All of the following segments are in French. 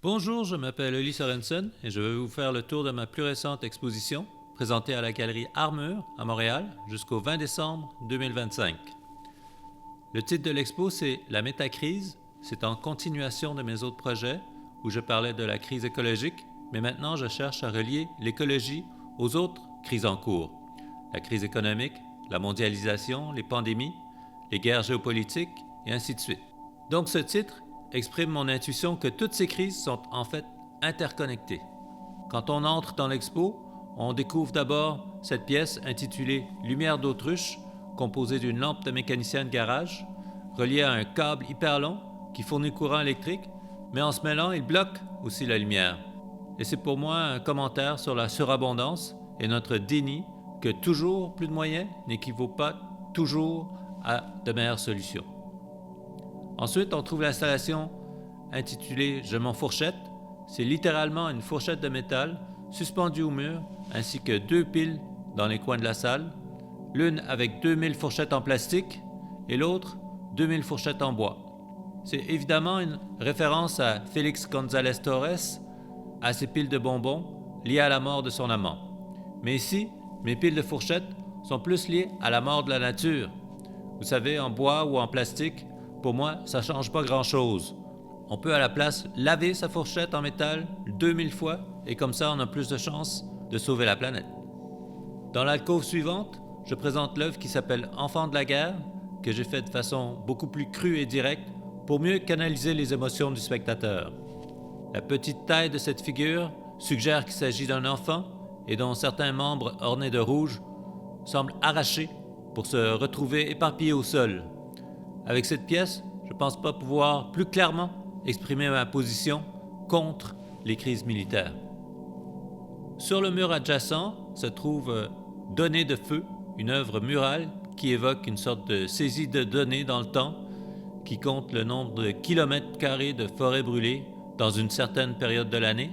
Bonjour, je m'appelle Oli Sorensen et je vais vous faire le tour de ma plus récente exposition, présentée à la galerie Armure à Montréal jusqu'au 20 décembre 2025. Le titre de l'expo, c'est « La métacrise ». C'est en continuation de mes autres projets où je parlais de la crise écologique, mais maintenant je cherche à relier l'écologie aux autres crises en cours. La crise économique, la mondialisation, les pandémies, les guerres géopolitiques et ainsi de suite. Donc ce titre exprime mon intuition que toutes ces crises sont en fait interconnectées. Quand on entre dans l'expo, on découvre d'abord cette pièce intitulée « Lumière d'autruche », composée d'une lampe de mécanicien de garage, reliée à un câble hyper long qui fournit courant électrique, mais en se mêlant, il bloque aussi la lumière. Et c'est pour moi un commentaire sur la surabondance et notre déni que toujours plus de moyens n'équivaut pas toujours à de meilleures solutions. Ensuite, on trouve l'installation intitulée « Je m'enfourchette ». C'est littéralement une fourchette de métal suspendue au mur, ainsi que deux piles dans les coins de la salle, l'une avec 2000 fourchettes en plastique et l'autre 2000 fourchettes en bois. C'est évidemment une référence à Félix González Torres, à ses piles de bonbons liées à la mort de son amant. Mais ici, mes piles de fourchettes sont plus liées à la mort de la nature. Vous savez, en bois ou en plastique, pour moi, ça ne change pas grand-chose. On peut à la place laver sa fourchette en métal 2000 fois et comme ça, on a plus de chances de sauver la planète. Dans l'alcôve suivante, je présente l'œuvre qui s'appelle « Enfants de la guerre » que j'ai fait de façon beaucoup plus crue et directe pour mieux canaliser les émotions du spectateur. La petite taille de cette figure suggère qu'il s'agit d'un enfant et dont certains membres ornés de rouge semblent arrachés pour se retrouver éparpillés au sol. Avec cette pièce, je ne pense pas pouvoir plus clairement exprimer ma position contre les crises militaires. Sur le mur adjacent se trouve « Données de feu », une œuvre murale qui évoque une sorte de saisie de données dans le temps qui compte le nombre de kilomètres carrés de forêts brûlées dans une certaine période de l'année.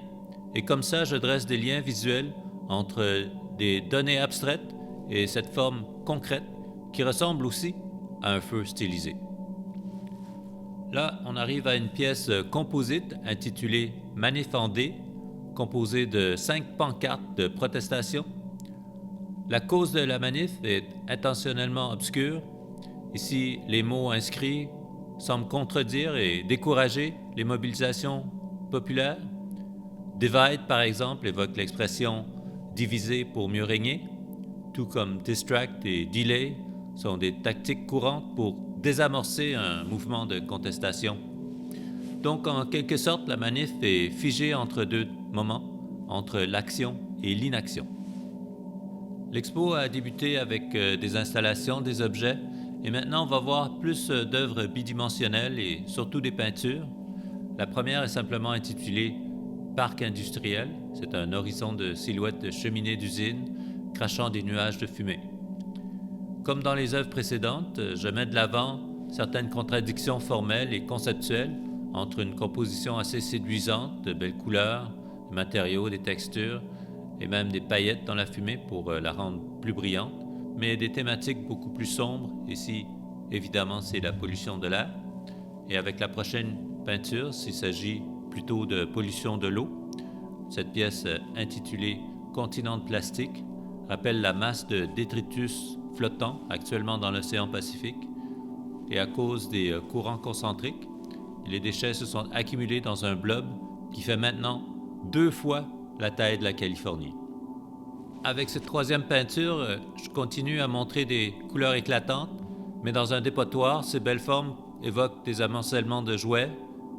Et comme ça, je dresse des liens visuels entre des données abstraites et cette forme concrète qui ressemble aussi à un feu stylisé. Là, on arrive à une pièce composite intitulée « Manif en D », composée de 5 pancartes de protestation. La cause de la manif est intentionnellement obscure. Ici, les mots inscrits semblent contredire et décourager les mobilisations populaires. Divide, par exemple, évoque l'expression « diviser pour mieux régner », tout comme distract et delay sont des tactiques courantes pour désamorcer un mouvement de contestation. Donc, en quelque sorte, la manif est figée entre deux moments, entre l'action et l'inaction. L'expo a débuté avec des installations, des objets, et maintenant on va voir plus d'œuvres bidimensionnelles et surtout des peintures. La première est simplement intitulée « Parc industriel ». C'est un horizon de silhouettes de cheminées d'usines crachant des nuages de fumée. Comme dans les œuvres précédentes, je mets de l'avant certaines contradictions formelles et conceptuelles entre une composition assez séduisante de belles couleurs, des matériaux, des textures et même des paillettes dans la fumée pour la rendre plus brillante, mais des thématiques beaucoup plus sombres. Ici, évidemment, c'est la pollution de l'air. Et avec la prochaine peinture, s'il s'agit plutôt de pollution de l'eau, cette pièce intitulée « Continent de plastique » rappelle la masse de détritus flottants actuellement dans l'océan Pacifique. Et à cause des courants concentriques, les déchets se sont accumulés dans un blob qui fait maintenant 2 fois la taille de la Californie. Avec cette troisième peinture, je continue à montrer des couleurs éclatantes, mais dans un dépotoir, ces belles formes évoquent des amoncellements de jouets,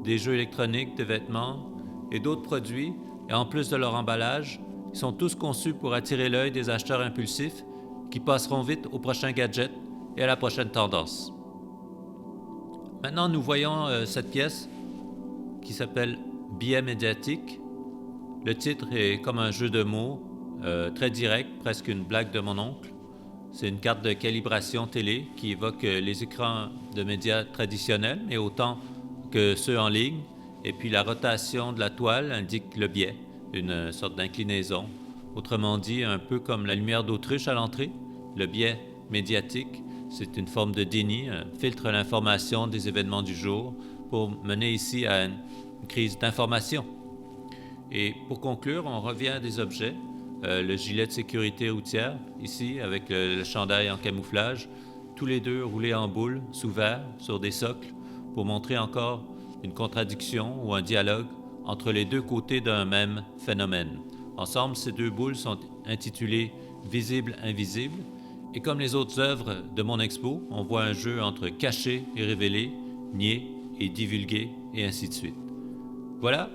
des jeux électroniques, des vêtements et d'autres produits, et en plus de leur emballage, ils sont tous conçus pour attirer l'œil des acheteurs impulsifs qui passeront vite au prochain gadget et à la prochaine tendance. Maintenant, nous voyons cette pièce qui s'appelle « Biais médiatique ». Le titre est comme un jeu de mots, très direct, presque une blague de mon oncle. C'est une carte de calibration télé qui évoque les écrans de médias traditionnels, mais autant que ceux en ligne. Et puis la rotation de la toile indique le biais, une sorte d'inclinaison. Autrement dit, un peu comme la lumière d'autruche à l'entrée, le biais médiatique, c'est une forme de déni, filtre l'information des événements du jour pour mener ici à une crise d'information Et pour conclure, on revient à des objets. Le gilet de sécurité routière, ici, avec le chandail en camouflage, tous les deux roulés en boule, sous verre, sur des socles, pour montrer encore une contradiction ou un dialogue entre les deux côtés d'un même phénomène. Ensemble, ces deux boules sont intitulées « Visible-invisible », et comme les autres œuvres de mon expo, on voit un jeu entre cacher et révéler, nier et divulguer, et ainsi de suite. Voilà,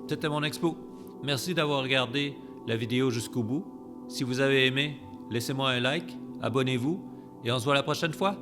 c'était mon expo. Merci d'avoir regardé la vidéo jusqu'au bout. Si vous avez aimé, laissez-moi un like, abonnez-vous, et on se voit la prochaine fois.